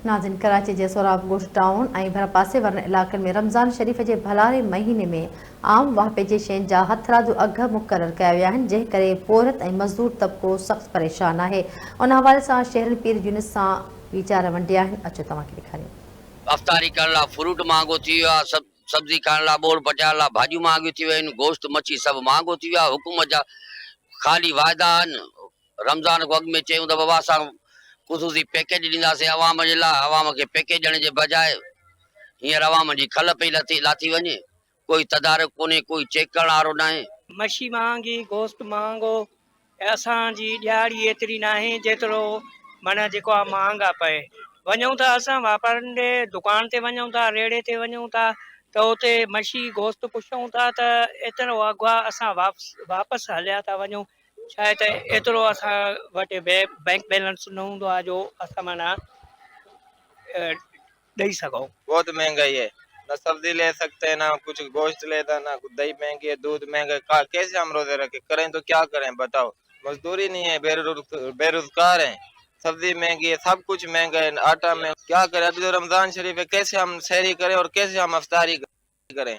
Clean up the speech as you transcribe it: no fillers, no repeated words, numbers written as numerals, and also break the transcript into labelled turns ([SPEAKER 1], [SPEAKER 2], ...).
[SPEAKER 1] नाज़िन कराची के सोराब गोश टाउन और भर पासे वारनि इलाक़नि में रमज़ान शरीफ़ के भलारे महीने में आम वाहपे जे शयुनि जा हथरादू अघ मुक़रर कया विया आहिनि, जंहिं करे पोरत ऐं मज़दूर तबिको सख़्तु परेशान आहे। उन हवाले सां शहरनि पीर यूनिस सां वीचार वंडिया आहिनि। अचो तव्हांखे ॾेखारियूं।
[SPEAKER 2] अफ़्तारी करण लाइ फ्रूट महांगो थी वियो आहे, सब्जी खाइण लाइ बोड़ पचाइण लाइ भाॼियूं महांगियूं थी वियूं आहिनि, गोश्त मच्छी सभु महांगो थी वियो आहे। हुकूमत जा ख़ाली वाइदा आहिनि। रमज़ान को अॻु में चयूं त बाबा असां ख़ुसूसी पैकेज ॾींदासीं अवाम जे लाइ, अवाम खे पैकेज ॾियण जे बजाए हींअर अवाम जी खल पई लाथी वञे। कोई तदारक कोन्हे, कोई चेक करण वारो न आहे।
[SPEAKER 3] मच्छी महंगी, गोश्त महंगो, असांजी ॾियारी एतिरी न आहे जेतिरो माना जेको आहे महांगा पए। वञूं था असां वापारियुनि ॾे दुकान ते वञूं था, रेड़े ते वञूं था त उते मच्छी गोश्त पुछूं था त एतिरो अघु आहे, असां वापसि हलिया था वञूं। छा आहे त एतिरो असां वटि बैंक बैलेंस न हूंदो आहे जो असां माना ॾेई सघूं।
[SPEAKER 4] बहुत महंगाई है, ना सब्जी ले सकते हैं, ना कुछ गोश्त लेता, ना कुछ दही महंगी है, दूध महंगा है। कैसे हम रोजे रखे करें तो क्या करें बताओ। मजदूरी नहीं है, बेरोजगार हैं, सब्जी महंगी है, सब कुछ महंगा है, आटा में क्या करें। अभी तो रमजान शरीफ है, कैसे हम सहरी करें और कैसे हम अफ्तारी करें।